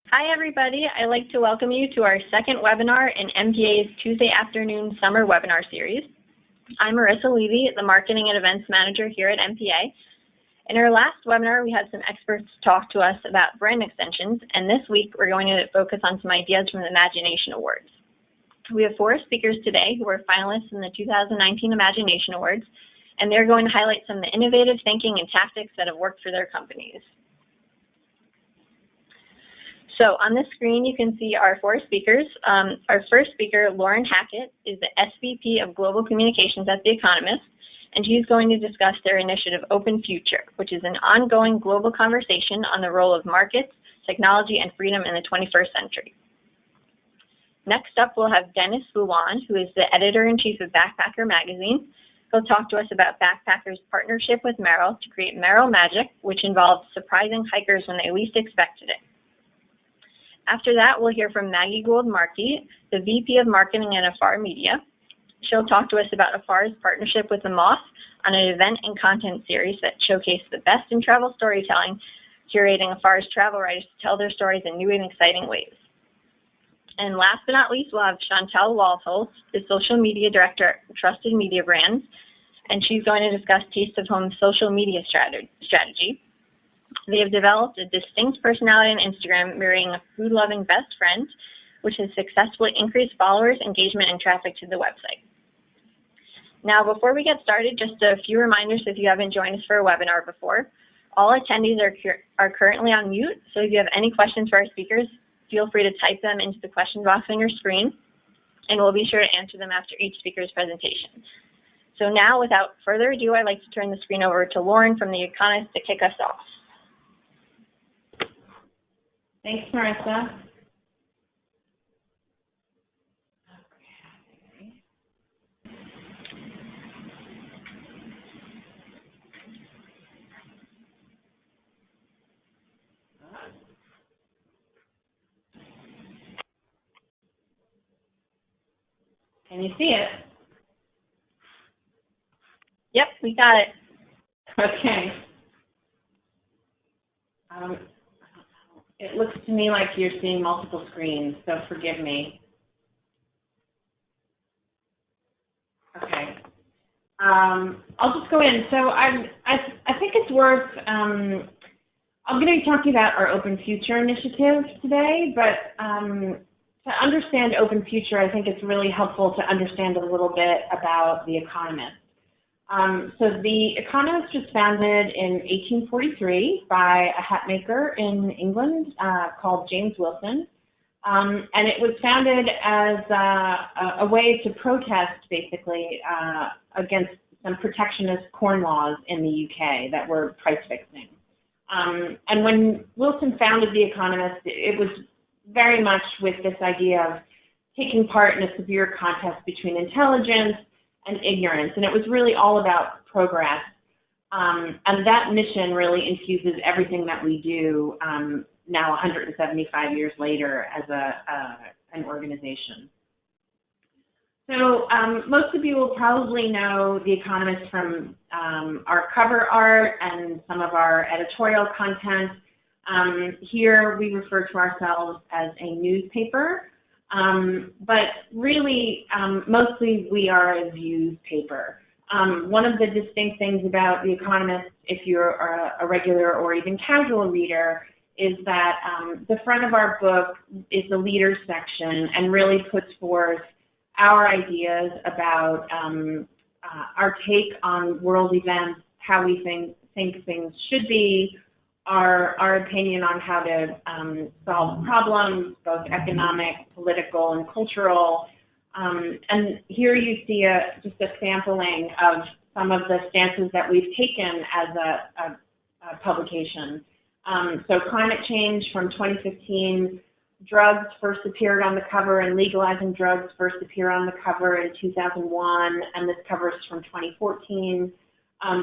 Hi, everybody. I'd like to welcome you to our second webinar in MPA's Tuesday afternoon summer webinar series. I'm Marissa Levy, the Marketing and Events Manager here at MPA. In our last webinar, we had some experts talk to us about brand extensions, and this week we're going to focus on some ideas from the Imagination Awards. We have 4 speakers today who are finalists in the 2019 Imagination Awards, and they're going to highlight some of the innovative thinking and tactics that have worked for their companies. So on this screen, you can see our 4 speakers. Our first speaker, Hackett, is the SVP of Global Communications at The Economist, and she's going to discuss their initiative Open Future, which is an ongoing global conversation on the role of markets, technology, and freedom in the 21st century. Next up, we'll have Lewon, who is the editor-in-chief of Backpacker magazine. He'll talk to us about Backpacker's partnership with Merrill to create Merrill Magic, which involves surprising hikers when they least expected it. After that, we'll hear from Maggie Gould Markey, the VP of Marketing at AFAR Media. She'll talk to us about AFAR's partnership with the Moth on an event and content series that showcase the best in travel storytelling, curating AFAR's travel writers to tell their stories in new and exciting ways. And last but not least, we'll have Chantel Waltholz, the Social Media Director at Trusted Media Brands, and she's going to discuss Taste of Home's social media strategy. They have developed a distinct personality on Instagram mirroring a food-loving best friend, which has successfully increased followers, engagement, and traffic to the website. Now, before we get started, just a few reminders if you haven't joined us for a webinar before. All attendees are currently on mute, so if you have any questions for our speakers, feel free to type them into the question box on your screen, and we'll be sure to answer them after each speaker's presentation. So now, without further ado, I'd like to turn the screen over to Lauren from The Economist to kick us off. Thanks, Marissa. Can you see it? Yep, we got it. Okay. It looks to me like you're seeing multiple screens, so forgive me. Okay. I'll just go in. So I think it's worth, I'm going to be talking about our Open Future initiative today, but to understand Open Future, I think it's really helpful to understand a little bit about The Economist. So The Economist was founded in 1843 by a hat maker in England called James Wilson, and it was founded as a way to protest, basically, against some protectionist corn laws in the UK that were price fixing. And when Wilson founded The Economist, it was very much with this idea of taking part in a severe contest between intelligence and ignorance, and it was really all about progress. And that mission really infuses everything that we do now 175 years later as an organization. So most of you will probably know The Economist from our cover art and some of our editorial content. Here we refer to ourselves as a newspaper. But really, mostly we are a views paper. One of the distinct things about The Economist, if you're a regular or even casual reader, is that the front of our book is the leaders section and really puts forth our ideas about our take on world events, how we think things should be, our opinion on how to solve problems, both economic, political, and cultural. And here you see just a sampling of some of the stances that we've taken as a publication. So climate change from 2015, drugs first appeared on the cover, and legalizing drugs first appeared on the cover in 2001, and this cover is from 2014.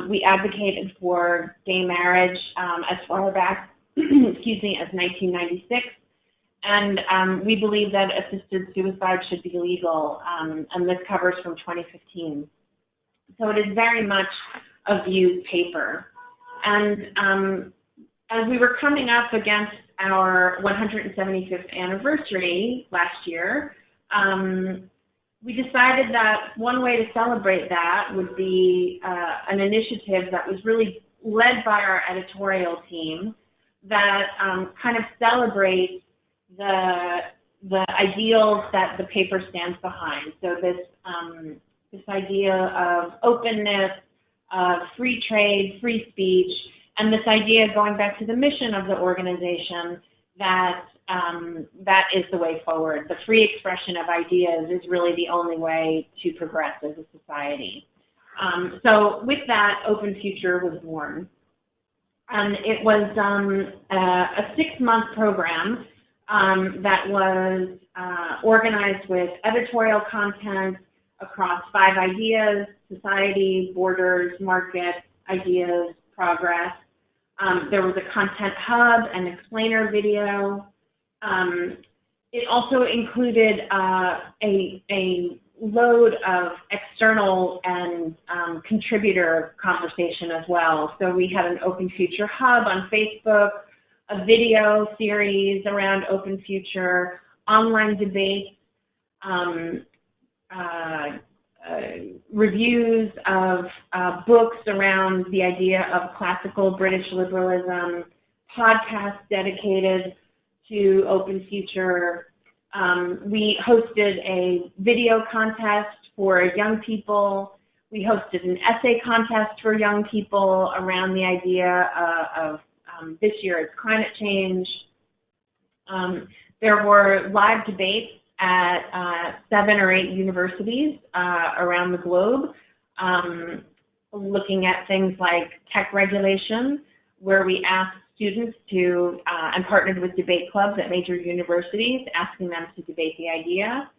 We advocated for gay marriage as far back, excuse me, as 1996, and we believe that assisted suicide should be legal, and this covers from 2015. So it is very much a views paper. And as we were coming up against our 175th anniversary last year, we decided that one way to celebrate that would be an initiative that was really led by our editorial team that kind of celebrates the ideals that the paper stands behind. So this idea of openness, of free trade, free speech, and this idea, going back to the mission of the organization, that that is the way forward. The free expression of ideas is really the only way to progress as a society. So with that, Open Future was born. And it was a 6-month program that was organized with editorial content across 5 ideas: society, borders, market, ideas, progress. There was a content hub and explainer video. It also included a load of external and contributor conversation as well. So we had an Open Future hub on Facebook, a video series around Open Future, online debates, reviews of books around the idea of classical British liberalism, podcasts dedicated to Open Future. We hosted a video contest for young people. We hosted an essay contest for young people around the idea of this year is climate change. There were live debates at 7 or 8 universities around the globe, looking at things like tech regulation, where we asked students to, and partnered with debate clubs at major universities, asking them to debate the idea.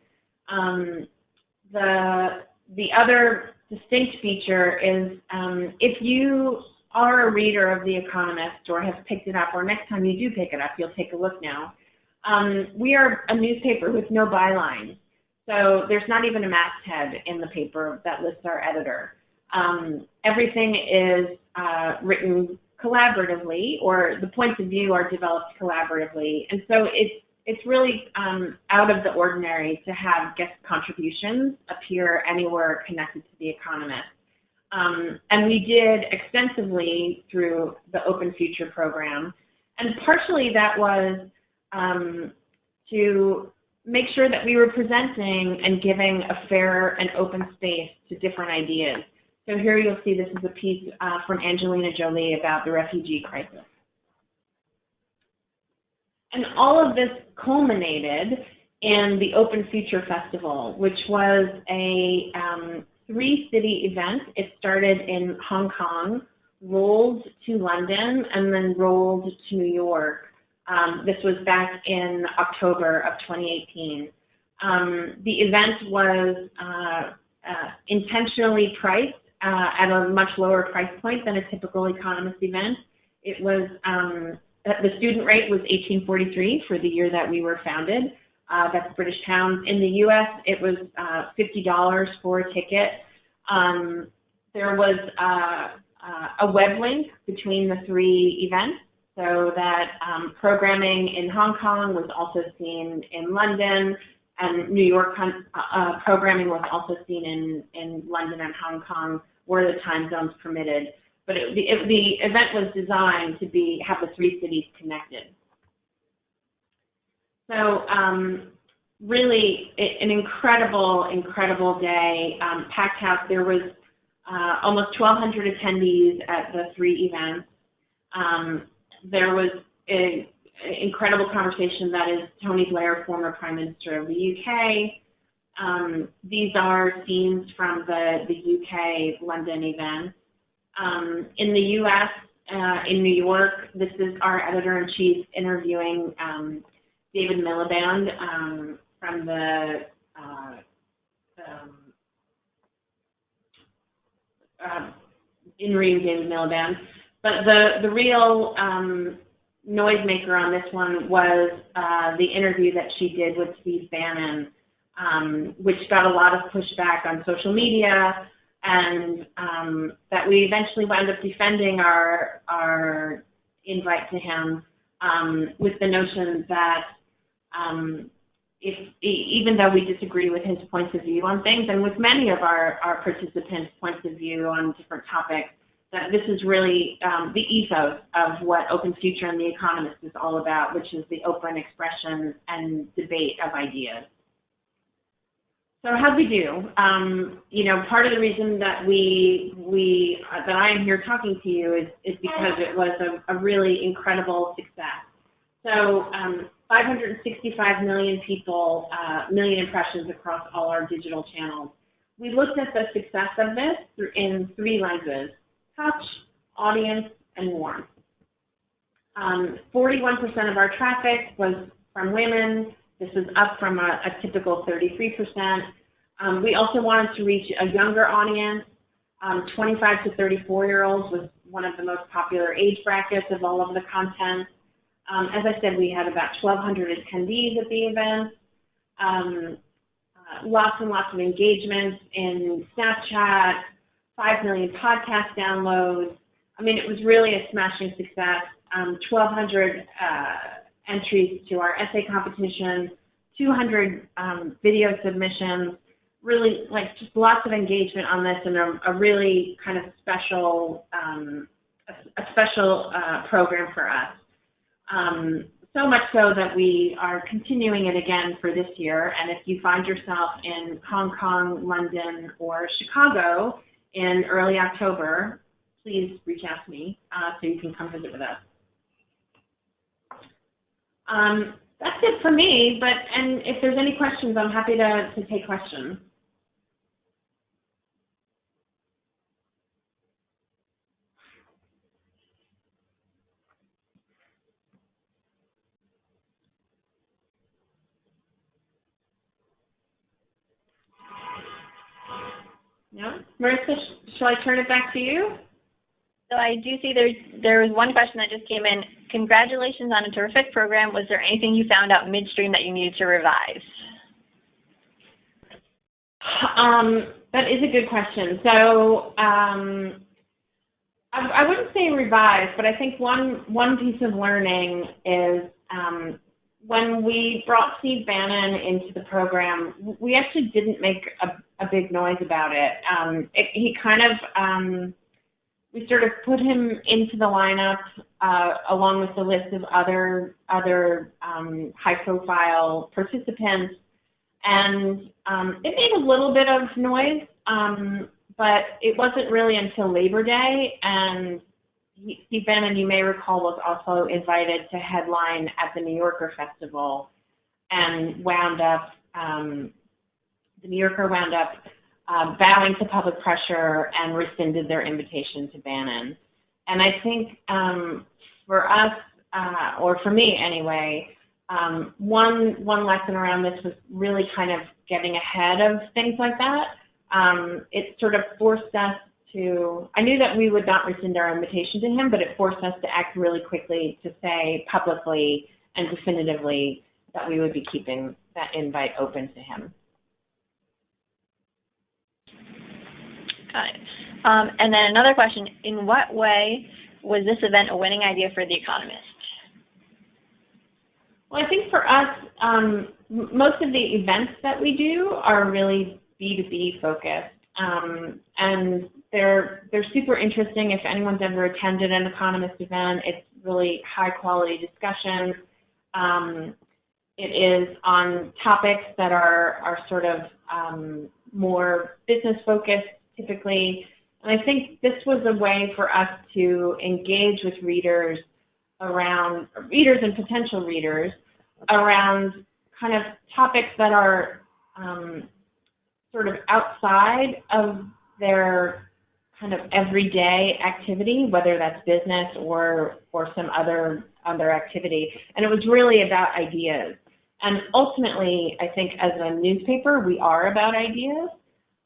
The other distinct feature is if you are a reader of The Economist or have picked it up, or next time you do pick it up, you'll take a look now. We are a newspaper with no bylines, so there's not even a masthead in the paper that lists our editor. Everything is written collaboratively, or the points of view are developed collaboratively, and so it's really out of the ordinary to have guest contributions appear anywhere connected to The Economist. And we did extensively through the Open Future program, and partially that was to make sure that we were presenting and giving a fair and open space to different ideas. So here you'll see this is a piece from Angelina Jolie about the refugee crisis. And all of this culminated in the Open Future Festival, which was a 3-city event. It started in Hong Kong, rolled to London, and then rolled to New York. This was back in October of 2018. The event was intentionally priced at a much lower price point than a typical Economist event. It was, the student rate was $18.43 for the year that we were founded. That's British pounds. In the US, it was $50 for a ticket. There was a web link between the 3 events, so that programming in Hong Kong was also seen in London, and New York programming was also seen in London and Hong Kong, where the time zones permitted. But the event was designed to have the 3 cities connected. So really an incredible day, packed house. There was almost 1,200 attendees at the 3 events. There was an incredible conversation that is Tony Blair, former Prime Minister of the UK. These are scenes from the UK London event. In the US, in New York, this is our editor-in-chief interviewing David Miliband from the in-reading David Miliband. But the real noisemaker on this one was the interview that she did with Steve Bannon, which got a lot of pushback on social media, and that we eventually wound up defending our invite to him with the notion that even though we disagree with his points of view on things, and with many of our participants' points of view on different topics, that this is really the ethos of what Open Future and The Economist is all about, which is the open expression and debate of ideas. So how'd we do? Part of the reason that that I am here talking to you is because it was a really incredible success. So 565 million people, million impressions across all our digital channels. We looked at the success of this in three lenses: touch, audience, and warmth. 41% of our traffic was from women. This is up from a typical 33%. We also wanted to reach a younger audience. 25 to 34-year-olds was one of the most popular age brackets of all of the content. As I said, we had about 1,200 attendees at the event. Lots and lots of engagements in Snapchat, 5 million podcast downloads. I mean, it was really a smashing success. 1,200 entries to our essay competition, 200 video submissions, really just lots of engagement on this, and a really kind of special, program for us. So much so that we are continuing it again for this year. And if you find yourself in Hong Kong, London, or Chicago in early October, please reach out to me so you can come visit with us. That's it for me, and if there's any questions, I'm happy to take questions. No? Marissa, shall I turn it back to you? So I do see there was one question that just came in. Congratulations on a terrific program. Was there anything you found out midstream that you needed to revise? That is a good question. So I wouldn't say revise, but I think one piece of learning is when we brought Steve Bannon into the program, we actually didn't make a big noise about it. He kind of we sort of put him into the lineup along with a list of other high-profile participants, and it made a little bit of noise, but it wasn't really until Labor Day, and Steve Bannon, you may recall, was also invited to headline at the New Yorker Festival, and the New Yorker wound up bowing to public pressure and rescinded their invitation to Bannon. And I think for us, or for me anyway, one lesson around this was really kind of getting ahead of things like that. It sort of forced us to, I knew that we would not rescind our invitation to him, but it forced us to act really quickly to say publicly and definitively that we would be keeping that invite open to him. Got it. And then another question, in what way was this event a winning idea for The Economist? Well, I think for us, most of the events that we do are really B2B focused, and they're super interesting. If anyone's ever attended an Economist event, it's really high quality discussion. It is on topics that are sort of more business focused typically, and I think this was a way for us to engage with readers and potential readers around kind of topics that are sort of outside of their kind of everyday activity, whether that's business or some other activity. And it was really about ideas. And ultimately, I think as a newspaper, we are about ideas.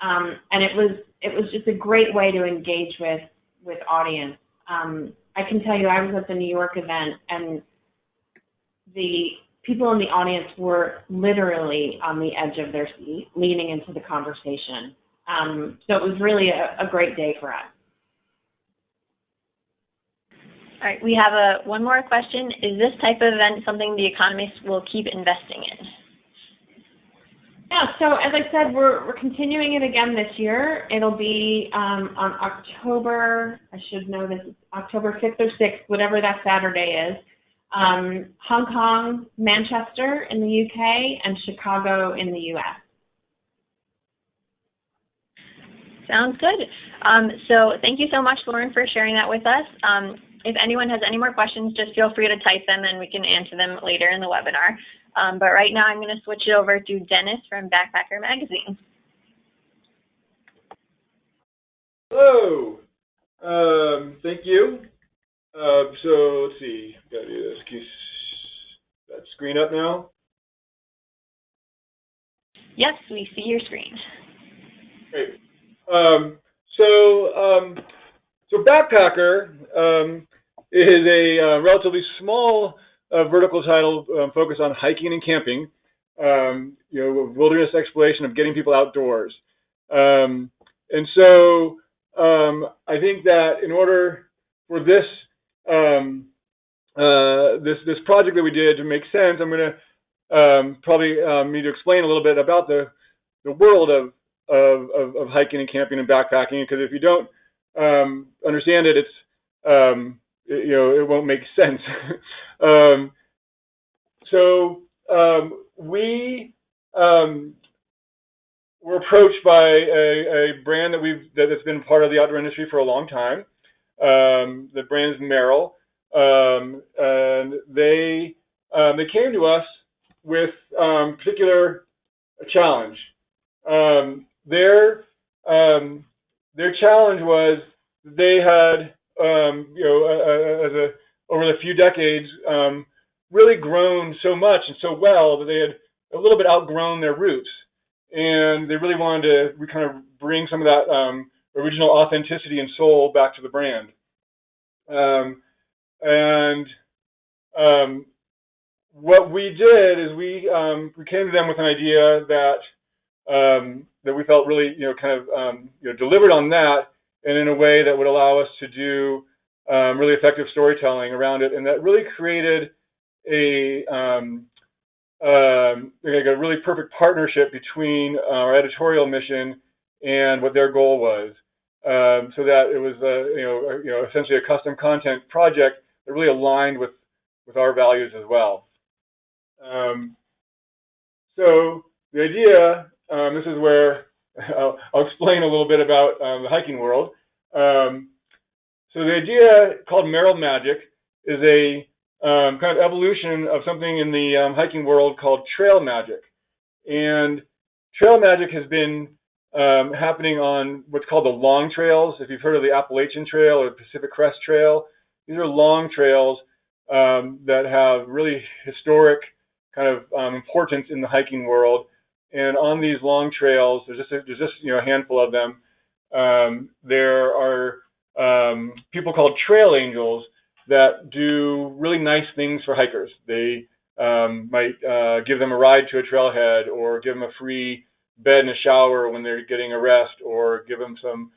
And it was just a great way to engage with audience. I can tell you, I was at the New York event, and the people in the audience were literally on the edge of their seat, leaning into the conversation. So it was really a great day for us. All right, we have one more question. Is this type of event something the Economist will keep investing in? Yeah, so as I said, we're continuing it again this year. It'll be on October, I should know this, October 5th or 6th, whatever that Saturday is. Hong Kong, Manchester in the UK, and Chicago in the US. Sounds good. So thank you so much, Lauren, for sharing that with us. If anyone has any more questions, just feel free to type them and we can answer them later in the webinar. But right now I'm going to switch it over to Dennis from Backpacker Magazine. Hello. Thank you. So let's see. Got to do this. Can you that screen up now? Yes, we see your screen. Great. So Backpacker is a relatively small vertical title focused on hiking and camping, wilderness exploration of getting people outdoors. And so I think that in order for this this project that we did to make sense, I'm going to probably need to explain a little bit about the world of hiking and camping and backpacking, because if you don't understand it, it's it won't make sense. We were approached by a brand that's been part of the outdoor industry for a long time. The brand is Merrill, and they came to us with particular challenge. Their challenge was they had over the few decades really grown so much and so well that they had a little bit outgrown their roots, and they really wanted to kind of bring some of that original authenticity and soul back to the brand. What we did is we came to them with an idea that we felt really delivered on that, and in a way that would allow us to do really effective storytelling around it, and that really created a really perfect partnership between our editorial mission and what their goal was, so that it was essentially a custom content project that really aligned with our values as well. So the idea, this is where I'll explain a little bit about the hiking world. So the idea, called Merrill Magic, is a kind of evolution of something in the hiking world called trail magic. And trail magic has been happening on what's called the long trails. If you've heard of the Appalachian Trail or the Pacific Crest Trail, these are long trails that have really historic kind of importance in the hiking world. And on these long trails, there's just a handful of them. There are people called trail angels that do really nice things for hikers. They might give them a ride to a trailhead, or give them a free bed and a shower when they're getting a rest, or give them some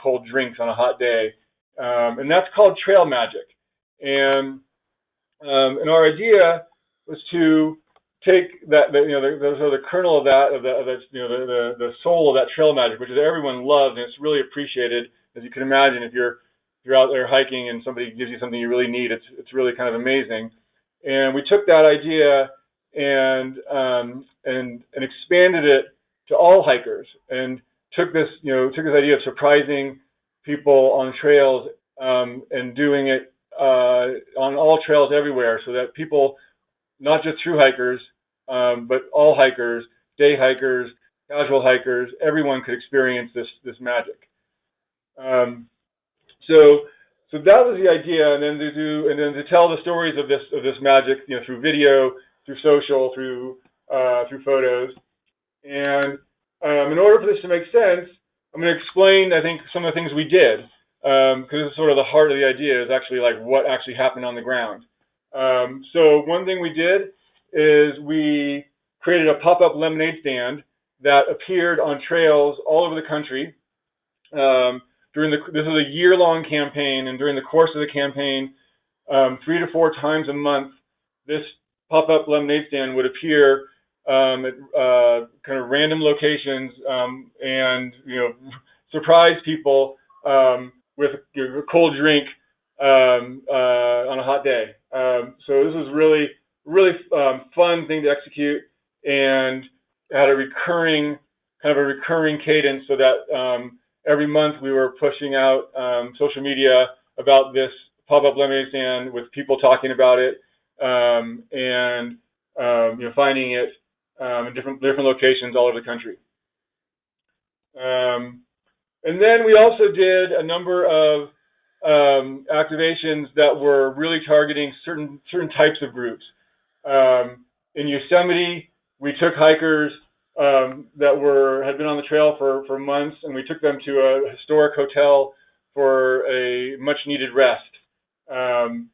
cold drinks on a hot day, and that's called trail magic. And our idea was to take that, the kernel of that, the soul of that trail magic, which is everyone loves and it's really appreciated. As you can imagine, if you're out there hiking and somebody gives you something you really need, it's really kind of amazing. And we took that idea and expanded it to all hikers, and took this idea of surprising people on trails and doing it on all trails everywhere, so that people, not just through hikers, but all hikers, day hikers, casual hikers, everyone could experience this magic. So that was the idea, and then to tell the stories of this magic, through video, through social, through photos. And in order for this to make sense, I'm going to explain, I think, some of the things we did, because it's sort of the heart of the idea, is actually like what actually happened on the ground. So one thing we did is we created a pop-up lemonade stand that appeared on trails all over the country, this is a year-long campaign, and during the course of the campaign, 3 to 4 times a month, this pop-up lemonade stand would appear at kind of random locations and surprise people with a cold drink on a hot day. So this was really fun thing to execute, and had a recurring cadence, so that every month we were pushing out social media about this pop-up lemonade stand with people talking about it, and finding it in different locations all over the country. And then we also did a number of activations that were really targeting certain types of groups. In Yosemite, we took hikers that had been on the trail for months, and we took them to a historic hotel for a much-needed rest. And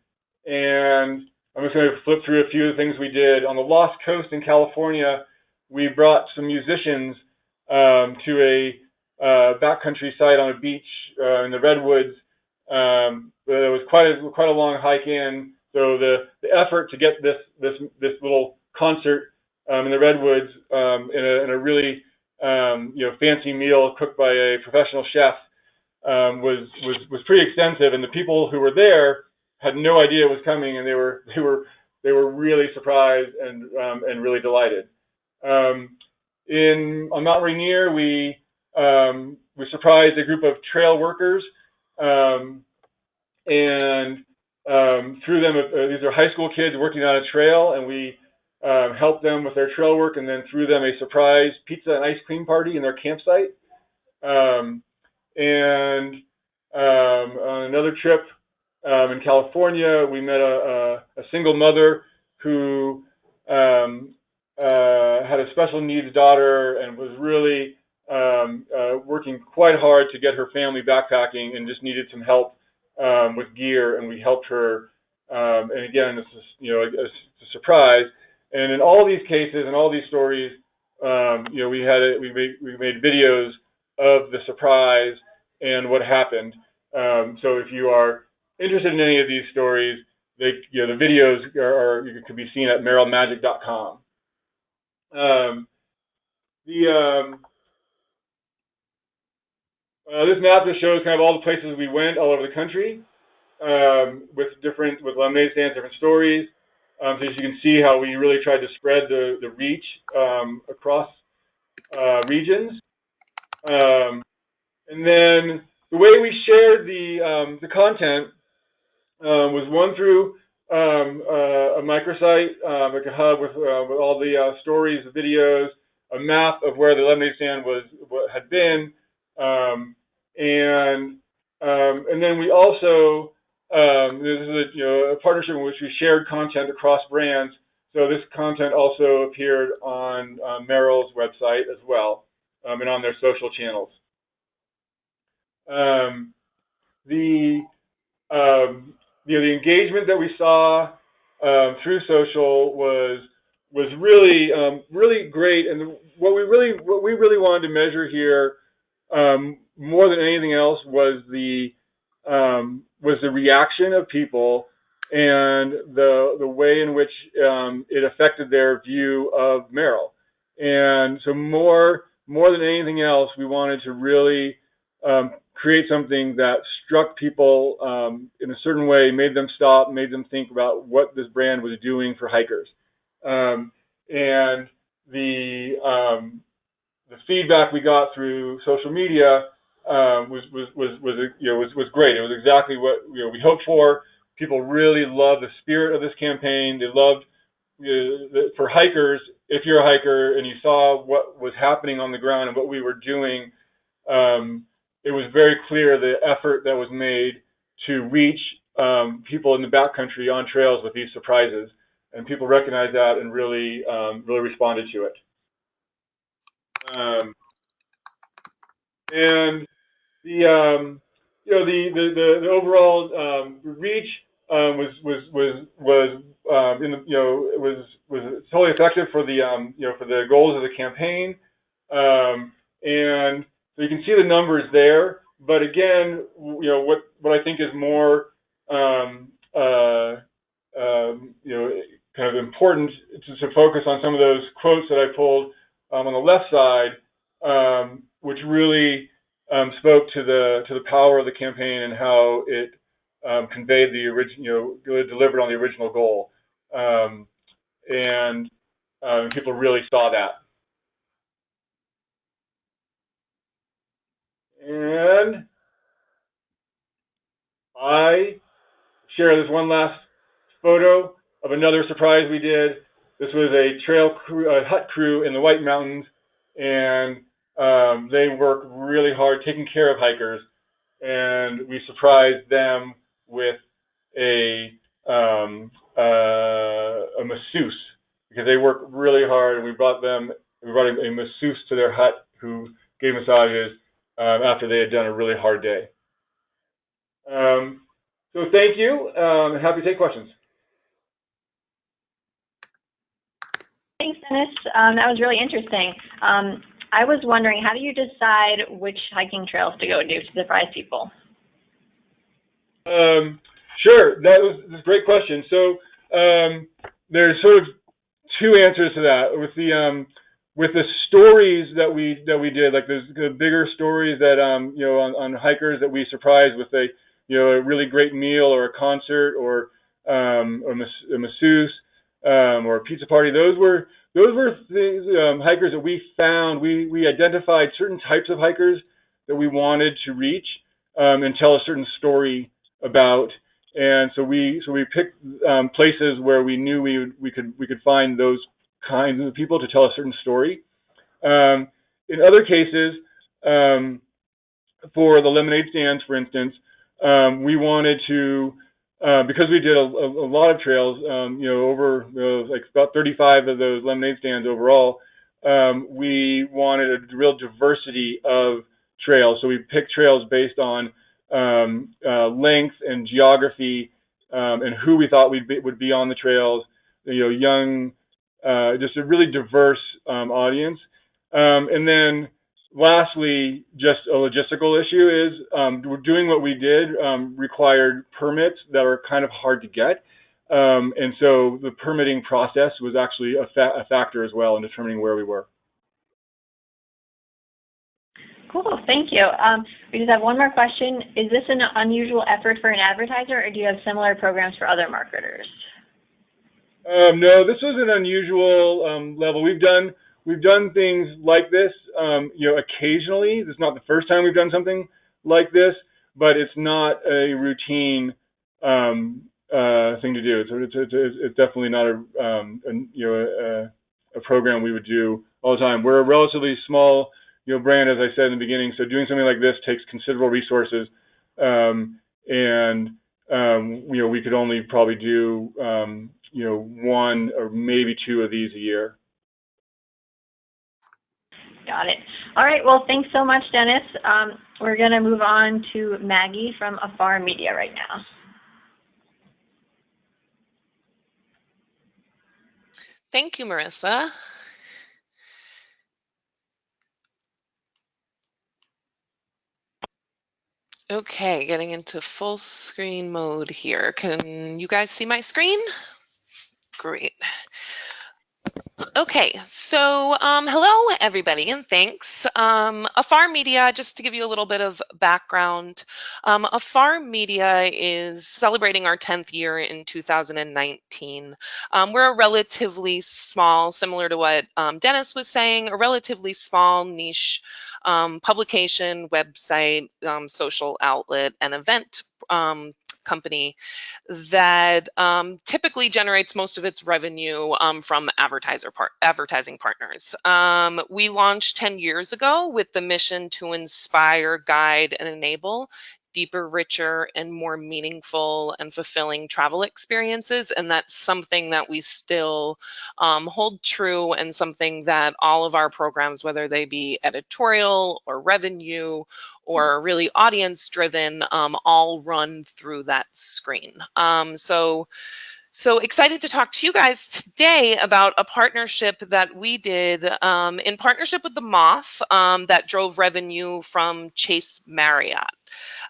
I'm just going to flip through a few of the things we did. On the Lost Coast in California, we brought some musicians to a backcountry site on a beach in the redwoods. It was quite a long hike in, so the effort to get this little concert in the redwoods in a really fancy meal cooked by a professional chef was pretty extensive, and the people who were there had no idea it was coming, and they were really surprised and really delighted. On Mount Rainier, we surprised a group of trail workers, and through them, these are high school kids working on a trail, and we helped them with their trail work, and then threw them a surprise pizza and ice cream party in their campsite. And on another trip in California, we met a single mother who had a special needs daughter and was really working quite hard to get her family backpacking, and just needed some help with gear, and we helped her. And again, this is a surprise. And in all these cases and all these stories, we made videos of the surprise and what happened. So if you are interested in any of these stories, the videos can be seen at merrillmagic.com. This map just shows kind of all the places we went all over the country with lemonade stands, different stories. So as you can see how we really tried to spread the reach across regions. And then the way we shared the content was one through a microsite, like a hub with all the stories, the videos, a map of where the lemonade stand had been, and then we also this is a partnership in which we shared content across brands. So this content also appeared on Merrill's website as well, and on their social channels. The engagement that we saw through social was really great, and what we really wanted to measure here, more than anything else, was the reaction of people and the way in which it affected their view of Merrill. And so more than anything else, we wanted to really create something that struck people in a certain way, made them stop, made them think about what this brand was doing for hikers. And the feedback we got through social media was great. It was exactly what we hoped for. People really loved the spirit of this campaign. They loved for hikers. If you're a hiker and you saw what was happening on the ground and what we were doing, it was very clear the effort that was made to reach people in the backcountry on trails with these surprises, and people recognized that and really responded to it. And the overall reach was totally effective for the goals of the campaign, and so you can see the numbers there. but again, what I think is more kind of important to focus on some of those quotes that I pulled on the left side, which really spoke to the power of the campaign and how it conveyed the original, delivered on the original goal, and people really saw that. And I share this one last photo of another surprise we did. This was a trail crew, a hut crew in the White Mountains, and they work really hard taking care of hikers. And we surprised them with a masseuse, because they work really hard, and we brought a masseuse to their hut who gave massages after they had done a really hard day. So thank you, and happy to take questions. Thanks, Dennis. That was really interesting. I was wondering, how do you decide which hiking trails to go to surprise people? Sure, that's a great question. So there's sort of two answers to that. With the stories that we did, like those bigger stories that on hikers that we surprised with a really great meal or a concert or a masseuse or a pizza party. Those were things, hikers that we found. We identified certain types of hikers that we wanted to reach and tell a certain story about, and so we picked places where we knew we could find those kinds of people to tell a certain story. In other cases, for the lemonade stands, for instance, we wanted to, because we did a lot of trails, over like about 35 of those lemonade stands overall, we wanted a real diversity of trails. So we picked trails based on length and geography, and who we thought would be on the trails. Young, just a really diverse audience. And then lastly, just a logistical issue is doing what we did required permits that are kind of hard to get. And so the permitting process was actually a factor as well in determining where we were. Cool, thank you. We just have one more question. Is this an unusual effort for an advertiser, or do you have similar programs for other marketers? No, this was an unusual level. We've done things like this, occasionally. This is not the first time we've done something like this, but it's not a routine thing to do. It's definitely not a program we would do all the time. We're a relatively small brand, as I said in the beginning, so doing something like this takes considerable resources, and we could only probably do one or maybe two of these a year. Got it. All right, well, thanks so much, Dennis. We're going to move on to Maggie from AFAR Media right now. Thank you, Marissa. Okay, getting into full screen mode here. Can you guys see my screen? Great. Okay, so hello everybody, and thanks. AFAR Media, just to give you a little bit of background, AFAR Media is celebrating our 10th year in 2019. We're a relatively small, similar to what Dennis was saying, a relatively small niche publication, website, social outlet, and event company that typically generates most of its revenue from advertising partners. We launched 10 years ago with the mission to inspire, guide, and enable deeper, richer, and more meaningful and fulfilling travel experiences. And that's something that we still hold true, and something that all of our programs, whether they be editorial or revenue or really audience driven, all run through that screen. So So excited to talk to you guys today about a partnership that we did in partnership with the Moth that drove revenue from Chase Marriott.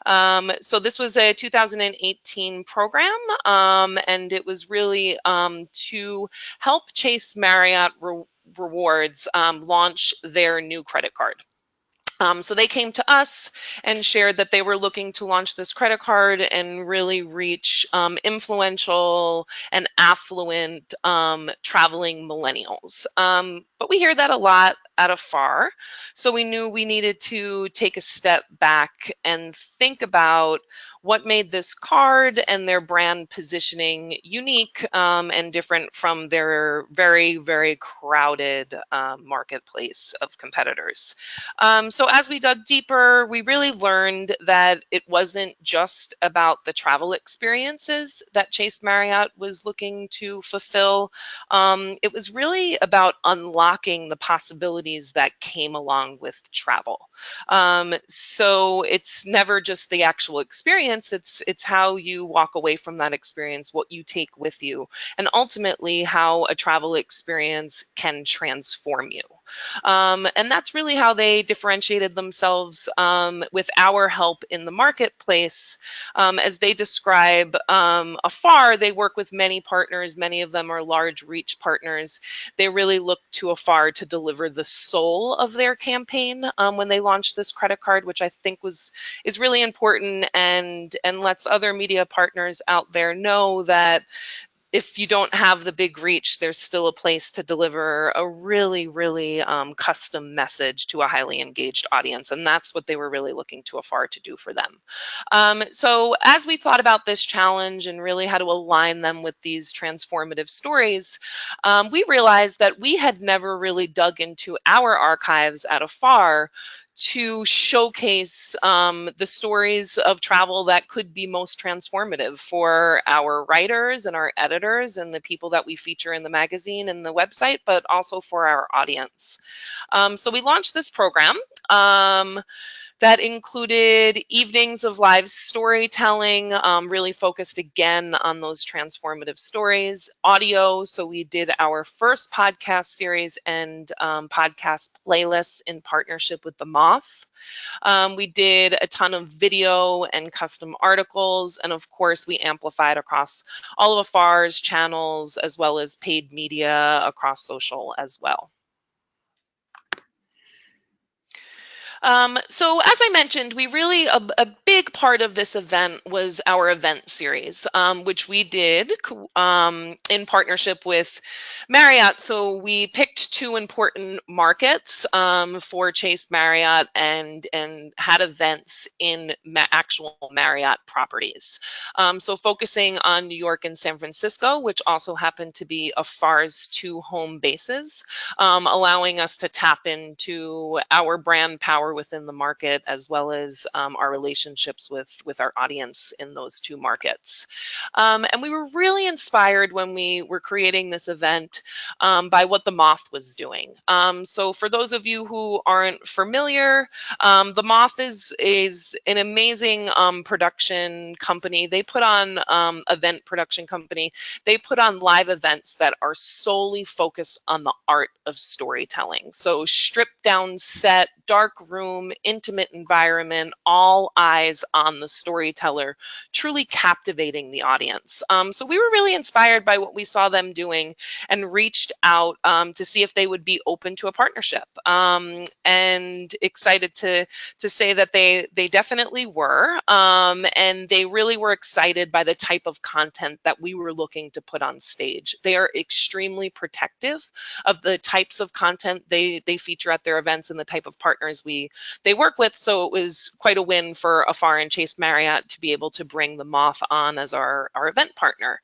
So this was a 2018 program, and it was really to help Chase Marriott Rewards launch their new credit card. So they came to us and shared that they were looking to launch this credit card and really reach influential and affluent traveling millennials. But we hear that a lot at AFAR. So we knew we needed to take a step back and think about what made this card and their brand positioning unique and different from their very, very crowded marketplace of competitors. So as we dug deeper, we really learned that it wasn't just about the travel experiences that Chase Marriott was looking to fulfill. It was really about unlocking the possibilities that came along with travel. So it's never just the actual experience, it's how you walk away from that experience, what you take with you, and ultimately how a travel experience can transform you. And that's really how they differentiated themselves with our help in the marketplace. As they describe AFAR, they work with many partners. Many of them are large reach partners. They really look to AFAR to deliver the soul of their campaign when they launched this credit card, which I think is really important and lets other media partners out there know that if you don't have the big reach, there's still a place to deliver a really, really custom message to a highly engaged audience. And that's what they were really looking to AFAR to do for them. So as we thought about this challenge and really how to align them with these transformative stories, we realized that we had never really dug into our archives at AFAR to showcase the stories of travel that could be most transformative for our writers and our editors and the people that we feature in the magazine and the website, but also for our audience. So we launched this program. That included evenings of live storytelling, really focused again on those transformative stories, audio. So we did our first podcast series and podcast playlists in partnership with the Moth. We did a ton of video and custom articles. And of course, we amplified across all of AFAR's channels as well as paid media across social as well. So as I mentioned, we really, a big part of this event was our event series, which we did in partnership with Marriott. So we picked two important markets for Chase Marriott and had events in actual Marriott properties. So focusing on New York and San Francisco, which also happened to be AFAR's two home bases, allowing us to tap into our brand power within the market, as well as our relationships with our audience in those two markets. And we were really inspired when we were creating this event by what the Moth was doing. So for those of you who aren't familiar, the Moth is an amazing production company. They put on event production company. They put on live events that are solely focused on the art of storytelling. So stripped down set, dark room, intimate environment, all eyes on the storyteller, truly captivating the audience. So we were really inspired by what we saw them doing and reached out to see if they would be open to a partnership. And excited to say that they definitely were. And they really were excited by the type of content that we were looking to put on stage. They are extremely protective of the types of content they feature at their events and the type of partners they work with. So it was quite a win for AFAR and Chase Marriott to be able to bring the Moth on as our event partner.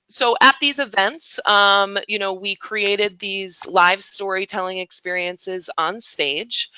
So at these events, we created these live storytelling experiences on stage.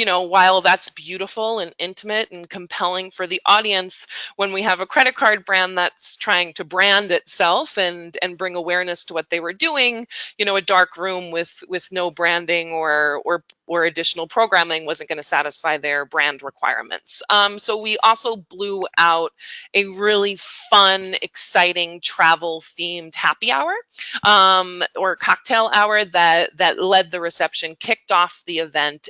While that's beautiful and intimate and compelling for the audience, when we have a credit card brand that's trying to brand itself and bring awareness to what they were doing, a dark room with no branding or or additional programming wasn't going to satisfy their brand requirements. So we also blew out a really fun, exciting travel themed happy hour or cocktail hour that led the reception, kicked off the event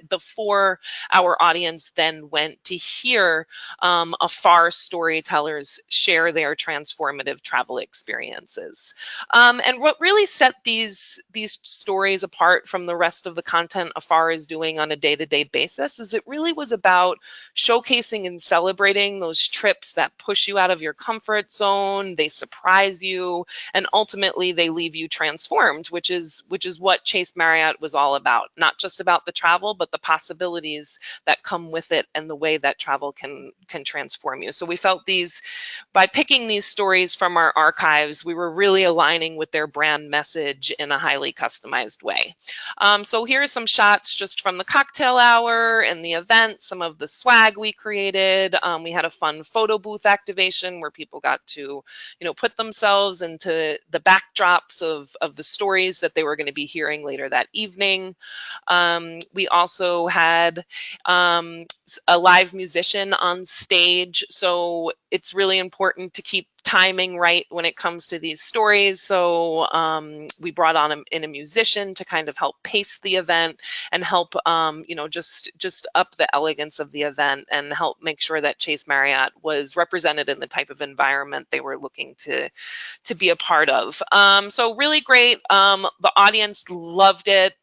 before our audience then went to hear AFAR storytellers share their transformative travel experiences. And what really set these stories apart from the rest of the content AFAR is doing on a day-to-day basis is it really was about showcasing and celebrating those trips that push you out of your comfort zone, they surprise you, and ultimately they leave you transformed, which is what Chase Marriott was all about. Not just about the travel, but the possibilities that come with it and the way that travel can transform you. So we felt by picking these stories from our archives, we were really aligning with their brand message in a highly customized way. So here are some shots just from the cocktail hour and the event, some of the swag we created. We had a fun photo booth activation where people got to, put themselves into the backdrops of the stories that they were going to be hearing later that evening. We also had a live musician on stage. So it's really important to keep timing right when it comes to these stories. So we brought on a musician to kind of help pace the event and help, just up the elegance of the event and help make sure that Chase Marriott was represented in the type of environment they were looking to be a part of. So really great. The audience loved it.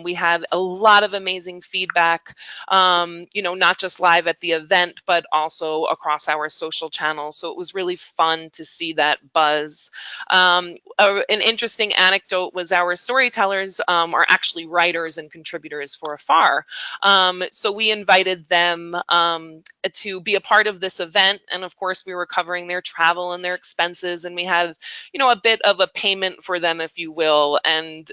We had a lot of amazing feedback, not just live at the event, but also across our social channels. So it was really fun to see that buzz. An interesting anecdote was our storytellers are actually writers and contributors for AFAR. So we invited them to be a part of this event. And of course, we were covering their travel and their expenses. And we had, a bit of a payment for them, if you will. And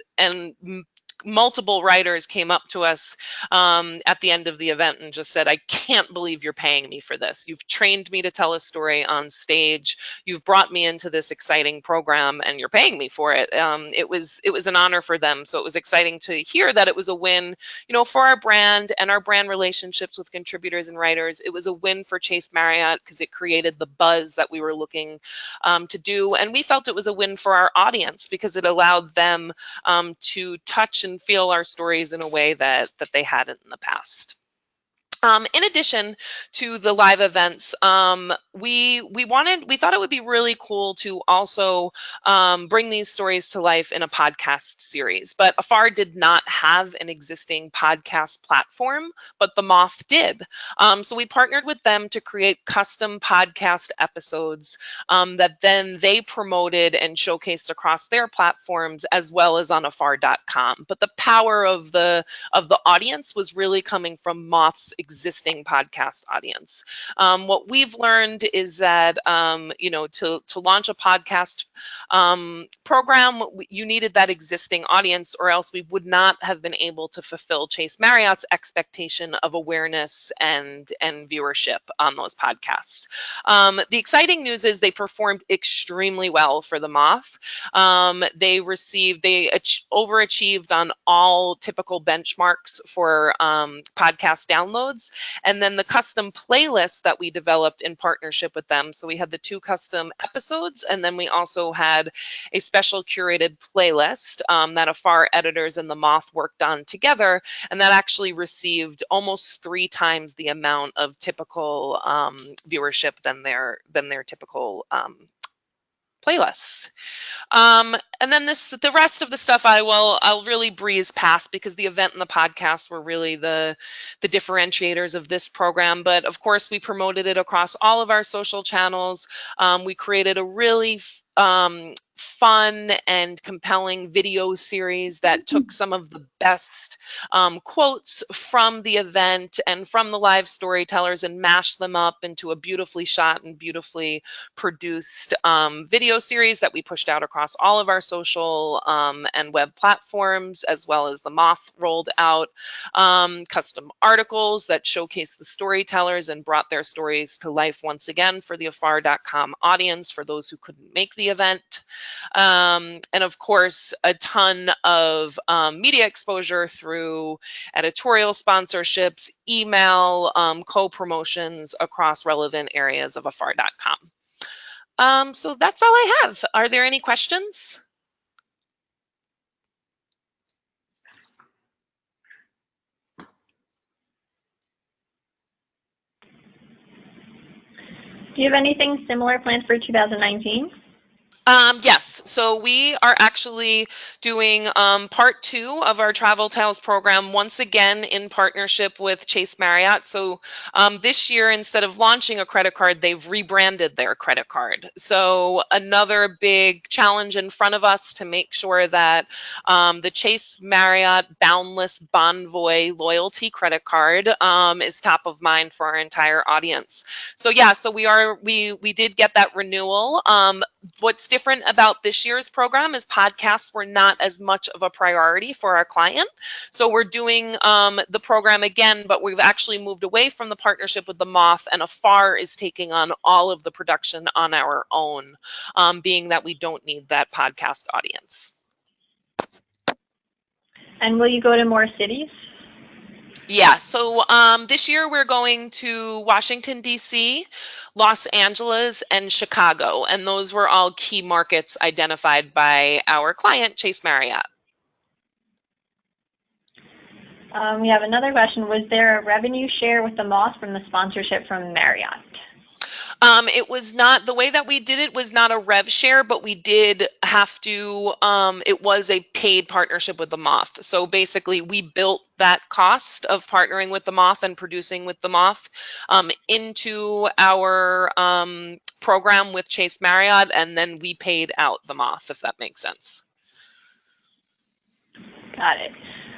multiple writers came up to us at the end of the event and just said, I can't believe you're paying me for this. You've trained me to tell a story on stage. You've brought me into this exciting program and you're paying me for it. It was an honor for them. So it was exciting to hear that it was a win, for our brand and our brand relationships with contributors and writers. It was a win for Chase Marriott because it created the buzz that we were looking to do. And we felt it was a win for our audience because it allowed them to touch and feel our stories in a way that they hadn't in the past. In addition to the live events, we thought it would be really cool to also bring these stories to life in a podcast series. But AFAR did not have an existing podcast platform, but the Moth did. So we partnered with them to create custom podcast episodes that then they promoted and showcased across their platforms as well as on afar.com. But the power of the audience was really coming from Moth's existing podcast audience. What we've learned is that, to launch a podcast program, you needed that existing audience or else we would not have been able to fulfill Chase Marriott's expectation of awareness and viewership on those podcasts. The exciting news is they performed extremely well for the Moth. They overachieved on all typical benchmarks for podcast downloads. And then the custom playlists that we developed in partnership with them. So we had the 2 custom episodes, and then we also had a special curated playlist that AFAR editors and the Moth worked on together. And that actually received almost 3 times the amount of typical viewership than their typical playlists. And then the rest of the stuff I'll really breeze past because the event and the podcast were really the differentiators of this program. But of course, we promoted it across all of our social channels. We created a really fun and compelling video series that took some of the best quotes from the event and from the live storytellers and mashed them up into a beautifully shot and beautifully produced video series that we pushed out across all of our social and web platforms, as well as the Moth rolled out custom articles that showcase the storytellers and brought their stories to life once again for the AFAR.com audience for those who couldn't make the event. And of course, a ton of media exposure through editorial sponsorships, email, co-promotions across relevant areas of AFAR.com. So that's all I have. Are there any questions? Do you have anything similar planned for 2019? Yes, so we are actually doing part 2 of our Travel Tales program, once again in partnership with Chase Marriott. So this year, instead of launching a credit card, they've rebranded their credit card. So another big challenge in front of us to make sure that the Chase Marriott Boundless Bonvoy loyalty credit card is top of mind for our entire audience. So yeah, so we did get that renewal. What's different about this year's program is podcasts were not as much of a priority for our client. So we're doing the program again, but we've actually moved away from the partnership with the Moth, and AFAR is taking on all of the production on our own, being that we don't need that podcast audience. And will you go to more cities? Yeah, so this year we're going to Washington, D.C., Los Angeles, and Chicago. And those were all key markets identified by our client, Chase Marriott. We have another question. Was there a revenue share with the Moth from the sponsorship from Marriott? It was not, the way that we did it was not a rev share, but we did have to, it was a paid partnership with the Moth. So basically we built that cost of partnering with the Moth and producing with the Moth into our program with Chase Marriott, and then we paid out the Moth, if that makes sense. Got it.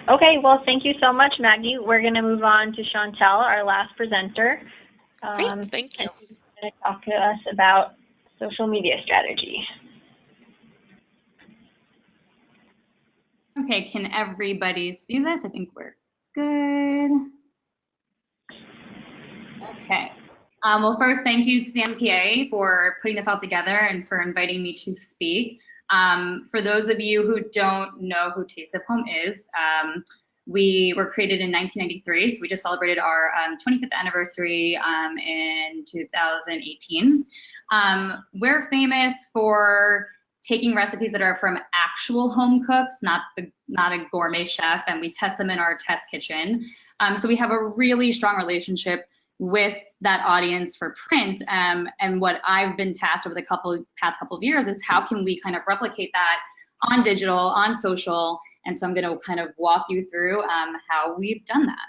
Okay, well, thank you so much, Maggie. We're going to move on to Chantel, our last presenter. Great, thank you. She's going to talk to us about social media strategy. Okay, can everybody see this? I think we're good. Okay. Well, first, thank you to the MPA for putting this all together and for inviting me to speak. For those of you who don't know who Taste of Home is, we were created in 1993, so we just celebrated our 25th anniversary in 2018. We're famous for taking recipes that are from actual home cooks, not a gourmet chef, and we test them in our test kitchen. So we have a really strong relationship with that audience for print. And what I've been tasked over the past couple of years is how can we kind of replicate that on digital, on social. And so I'm going to kind of walk you through how we've done that.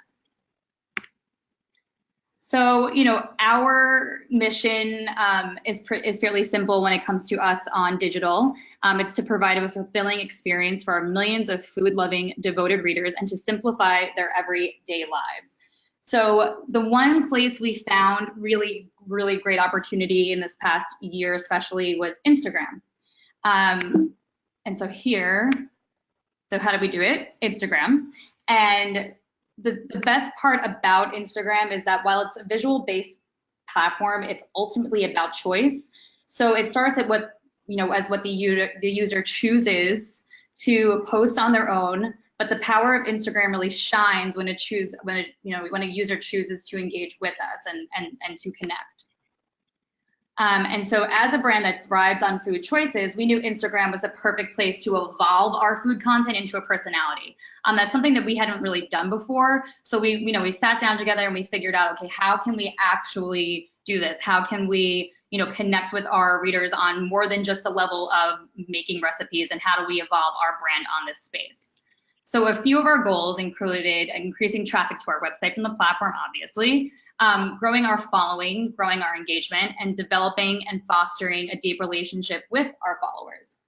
So, you know, our mission is fairly simple when it comes to us on digital. It's to provide a fulfilling experience for our millions of food-loving, devoted readers and to simplify their everyday lives. So the one place we found really great opportunity in this past year especially was Instagram. And so here, so how did we do it? Instagram. And the best part about Instagram is that while it's a visual-based platform, it's ultimately about choice. So it starts at what, you know, as what the user chooses to post on their own, but the power of Instagram really shines when a user chooses to engage with us and to connect. And so as a brand that thrives on food choices, we knew Instagram was a perfect place to evolve our food content into a personality. That's something that we hadn't really done before. So we sat down together and we figured out, okay, how can we actually do this? How can we, connect with our readers on more than just the level of making recipes, and how do we evolve our brand on this space? So a few of our goals included increasing traffic to our website from the platform, obviously, growing our following, growing our engagement, and developing and fostering a deep relationship with our followers.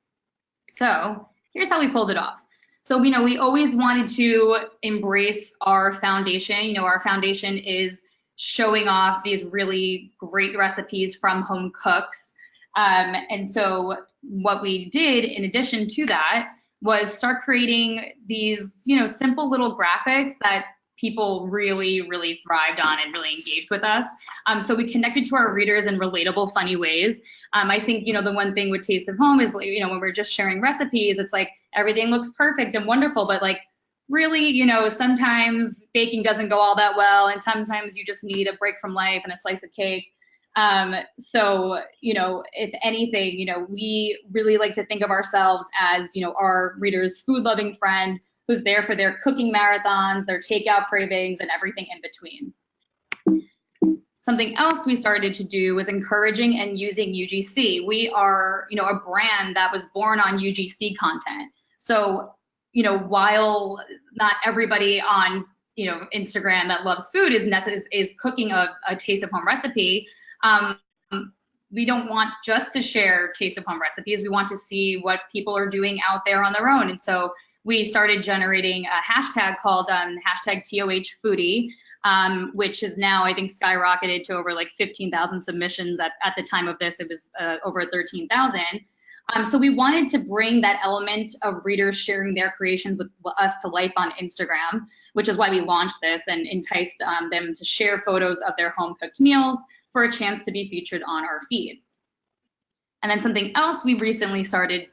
So here's how we pulled it off. So, we always wanted to embrace our foundation. Our foundation is showing off these really great recipes from home cooks. And so what we did in addition to that was start creating these, simple little graphics that people really, really thrived on and really engaged with us. So we connected to our readers in relatable, funny ways. I think, the one thing with Taste of Home is, when we're just sharing recipes, it's like everything looks perfect and wonderful, but like really, sometimes baking doesn't go all that well, and sometimes you just need a break from life and a slice of cake. So, if anything, we really like to think of ourselves as, our readers' food-loving friend who's there for their cooking marathons, their takeout cravings, and everything in between. Something else we started to do was encouraging and using UGC. We are, a brand that was born on UGC content. So, while not everybody on, Instagram that loves food is cooking a Taste of Home recipe, we don't want just to share Taste of Home recipes. We want to see what people are doing out there on their own. And so we started generating a hashtag called hashtag TOHfoodie, which has now, I think, skyrocketed to over like 15,000 submissions. At the time of this, it was over 13,000. So we wanted to bring that element of readers sharing their creations with us to life on Instagram, which is why we launched this and enticed them to share photos of their home cooked meals for a chance to be featured on our feed. And then something else we recently started,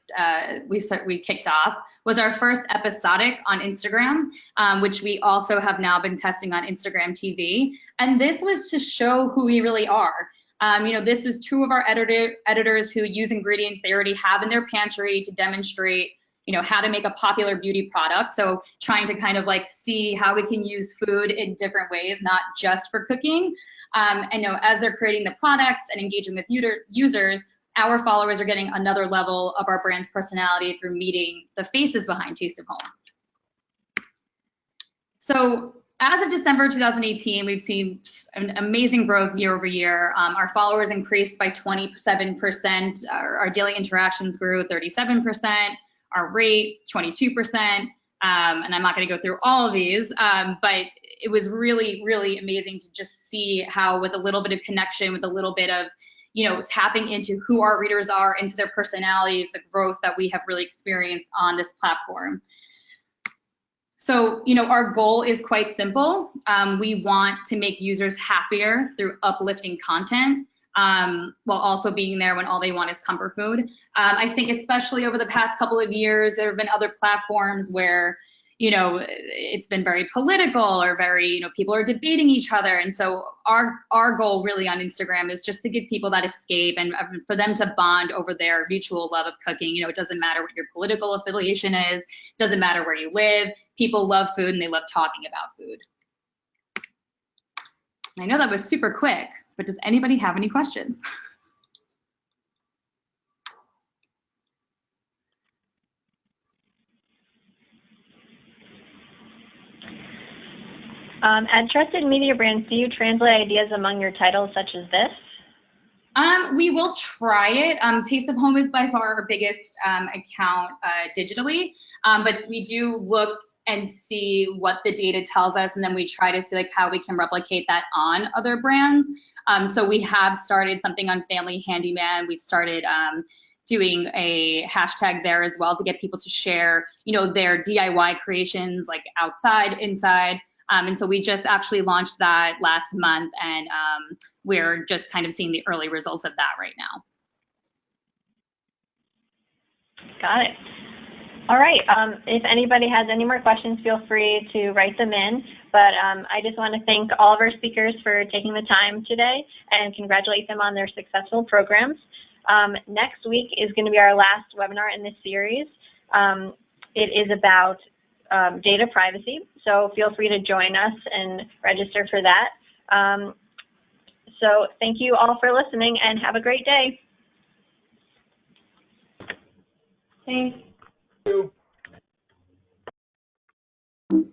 we kicked off, was our first episodic on Instagram, which we also have now been testing on Instagram TV. And this was to show who we really are. This was two of our editors who use ingredients they already have in their pantry to demonstrate, how to make a popular beauty product. So trying to kind of like see how we can use food in different ways, not just for cooking. And as they're creating the products and engaging with users, our followers are getting another level of our brand's personality through meeting the faces behind Taste of Home. So as of December 2018, we've seen an amazing growth year over year. Our followers increased by 27%. Our daily interactions grew 37%. Our rate 22%. And I'm not going to go through all of these, but it was really, really amazing to just see how, with a little bit of connection, with a little bit of tapping into who our readers are, into their personalities, the growth that we have really experienced on this platform. So, our goal is quite simple. We want to make users happier through uplifting content, while also being there when all they want is comfort food. I think especially over the past couple of years, there have been other platforms where, it's been very political or very, people are debating each other. And so our goal really on Instagram is just to give people that escape and for them to bond over their mutual love of cooking. It doesn't matter what your political affiliation is, doesn't matter where you live. People love food and they love talking about food. I know that was super quick, but does anybody have any questions? At Trusted Media Brands, do you translate ideas among your titles such as this? We will try it. Taste of Home is by far our biggest account digitally, but we do look and see what the data tells us, and then we try to see like how we can replicate that on other brands. So we have started something on Family Handyman. We've started doing a hashtag there as well to get people to share, their DIY creations, like outside, inside. And so we just actually launched that last month, and we're just kind of seeing the early results of that right now. Got it. All right. If anybody has any more questions, feel free to write them in. But I just want to thank all of our speakers for taking the time today and congratulate them on their successful programs. Next week is going to be our last webinar in this series. It is about data privacy, so feel free to join us and register for that. So thank you all for listening and have a great day. Thanks. Thank you.